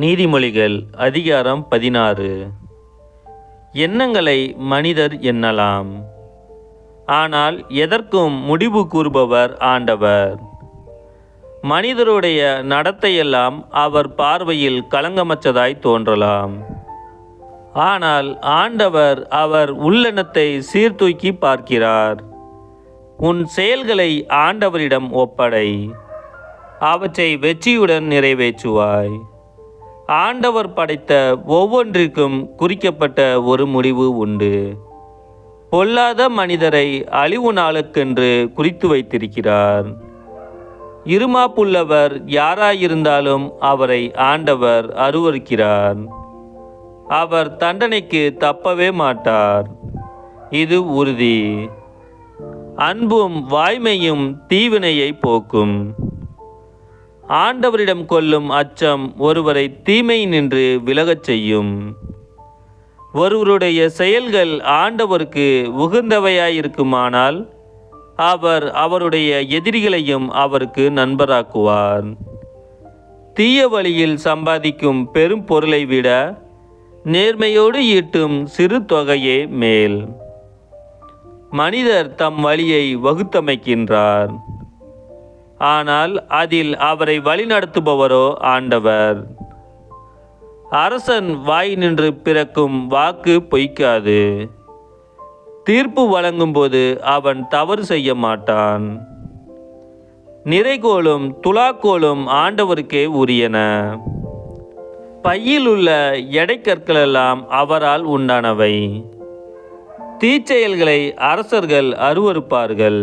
நீதிமொழிகள் அதிகாரம் 16. எண்ணங்களை மனிதர் எண்ணலாம், ஆனால் எதற்கும் முடிவு கூறுபவர் ஆண்டவர். மனிதருடைய நடத்தையெல்லாம் அவர் பார்வையில் களங்கமற்றதாய் தோன்றலாம், ஆனால் ஆண்டவர் அவர் உள்ளெண்ணத்தை சீர்தூக்கி பார்க்கிறார். உன் செயல்களை ஆண்டவரிடம் ஒப்படை, அவற்றை வெற்றியுடன் நிறைவேற்றுவாய். ஆண்டவர் படைத்த ஒவ்வொன்றிற்கும் குறிக்கப்பட்ட ஒரு முடிவு உண்டு. பொல்லாத மனிதரை அழிவு நாளுக்கென்று குறித்து வைத்திருக்கிறார். இருமாப்புள்ளவர் யாராயிருந்தாலும் அவரை ஆண்டவர் அருவருக்கிறார். அவர் தண்டனைக்கு தப்பவே மாட்டார், இது உறுதி. அன்பும் வாய்மையும் தீவினையை போக்கும். ஆண்டவரிடம் கொள்ளும் அச்சம் ஒருவரை தீமை நின்று விலகச் செய்யும். ஒருவருடைய செயல்கள் ஆண்டவருக்கு உகந்தவையாயிருக்குமானால் அவர் அவருடைய எதிரிகளையும் அவருக்கு நண்பராக்குவார். தீய வழியில் சம்பாதிக்கும் பெரும் பொருளை விட நேர்மையோடு ஈட்டும் சிறு தொகையே மேல். மனிதர் தம் வழியை வகுத்தமைக்கின்றார், ஆனால் அதில் அவரை வழிநடத்துபவரோ ஆண்டவர். அரசன் வாய் நின்று பிறக்கும் வாக்கு பொய்க்காது. தீர்ப்பு வழங்கும்போது அவன் தவறு செய்ய மாட்டான். நிறைகோலும் துலாக்கோலும் ஆண்டவருக்கே உரியன. பையில் உள்ள எடைக்கற்களெல்லாம் அவரால் உண்டானவை. தீச்செயல்களை அரசர்கள் அருவருப்பார்கள்,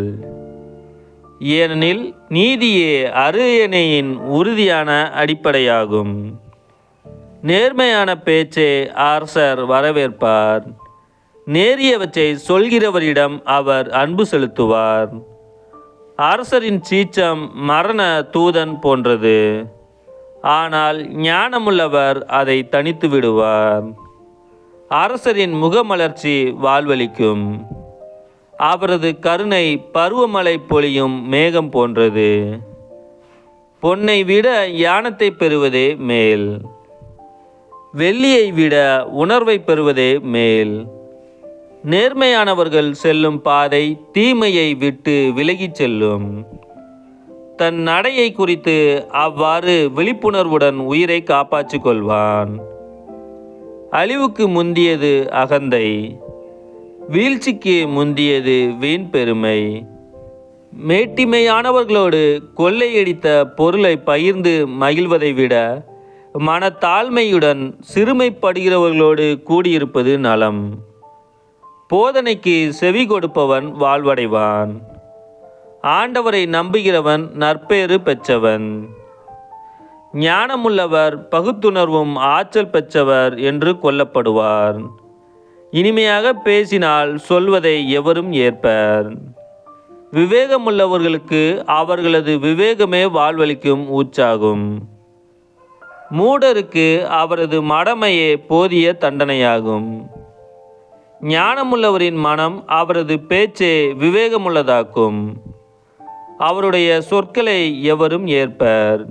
ஏனெனில் நீதியே அரியணையின் உறுதியான அடிப்படையாகும். நேர்மையான பேச்சை அரசர் வரவேற்பார். நேரியவற்றை சொல்கிறவரிடம் அவர் அன்பு செலுத்துவார். அரசரின் சீற்றம் மரண தூதன் போன்றது, ஆனால் ஞானமுள்ளவர் அதை தனித்து விடுவார். அரசரின் முகமலர்ச்சி வாழ்வளிக்கும், அவரது கருணை பருவமழை பொழியும் மேகம் போன்றது. பொன்னை விட யானத்தை பெறுவதே மேல், வெள்ளியை விட உணர்வை பெறுவதே மேல். நேர்மையானவர்கள் செல்லும் பாதை தீமையை விட்டு விலகிச் செல்லும். தன் நடையை குறித்து அவ்வாறு விழிப்புணர்வுடன் உயிரை காப்பாற்றிக் கொள்வான். அழிவுக்கு முந்தியது அகந்தை, வீழ்ச்சிக்கு முந்தியது வீண் பெருமை. மேட்டிமையானவர்களோடு கொள்ளையடித்த பொருளை பகிர்ந்து மகிழ்வதை விட மனத்தாழ்மையுடன் சிறுமைப்படுகிறவர்களோடு கூடியிருப்பது நலம். போதனைக்கு செவி கொடுப்பவன் வாழ்வடைவான். ஆண்டவரை நம்புகிறவன் நற்பேறு பெற்றவன். ஞானமுள்ளவர் பகுத்துணர்வும் ஆற்றல் பெற்றவர் என்று கொள்ளப்படுவார். இனிமையாக பேசினால் சொல்வதை எவரும் ஏற்பர். விவேகமுள்ளவர்களுக்கு அவர்களது விவேகமே வாழ்வளிக்கும் ஊற்றாகும். மூடருக்கு அவரது மடமையே போதிய தண்டனையாகும். ஞானமுள்ளவரின் மனம் அவரது பேச்சே விவேகமுள்ளதாக்கும். அவருடைய சொற்களை எவரும் ஏற்பர்.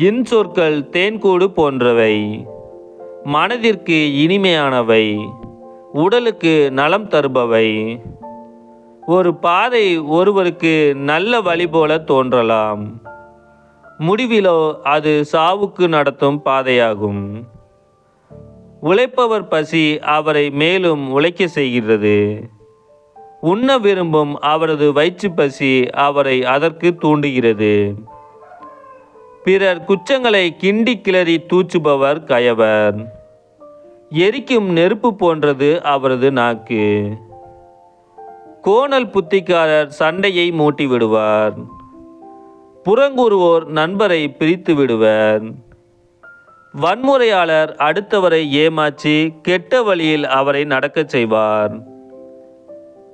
இன்சொற்கள் தேன்கூடு போன்றவை, மனதிற்கு இனிமையானவை, உடலுக்கு நலம் தருபவை. ஒரு பாதை ஒருவருக்கு நல்ல வழி போல தோன்றலாம், முடிவிலோ அது சாவுக்கு நடத்தும் பாதையாகும். உழைப்பவர் பசி அவரை மேலும் உழைக்க செய்கிறது. உண்ண விரும்பும் அவரது வயிற்று பசி அவரை அதற்கு தூண்டுகிறது. பிறர் குற்றங்களை கிண்டி கிளறி தூற்றுபவர் கயவர். எரிக்கும் நெருப்பு போன்றது அவரது நாக்கு. கோணல் புத்திக்காரர் சண்டையை மூட்டி விடுவார். புறங்கூறுவோர் நண்பரை பிரித்து விடுவர். வன்முறையாளர் அடுத்தவரை ஏமாற்றி கெட்ட வழியில் அவரை நடக்கச் செய்வார்.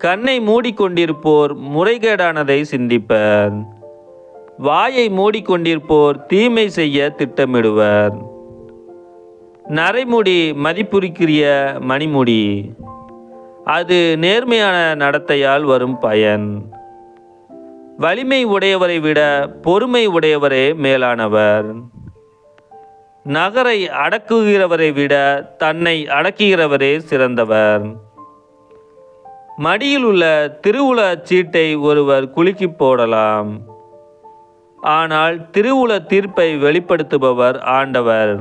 கண்ணை மூடிக்கொண்டிருப்போர் முறைகேடானதை சிந்திப்பர். வாயை மூடிக்கொண்டிருப்போர் தீமை செய்ய திட்டமிடுவர். நரைமுடி மதிப்புரிக்கிற மணிமுடி, அது நேர்மையான நடத்தையால் வரும் பயன். வலிமை உடையவரை விட பொறுமை உடையவரே மேலானவர். நகரை அடக்குகிறவரை விட தன்னை அடக்குகிறவரே சிறந்தவர். மடியில் உள்ள திருவுளச் சீட்டை ஒருவர் குலுக்கி போடலாம், ஆனால் திருவுள தீர்ப்பை வெளிப்படுத்துபவர் ஆண்டவர்.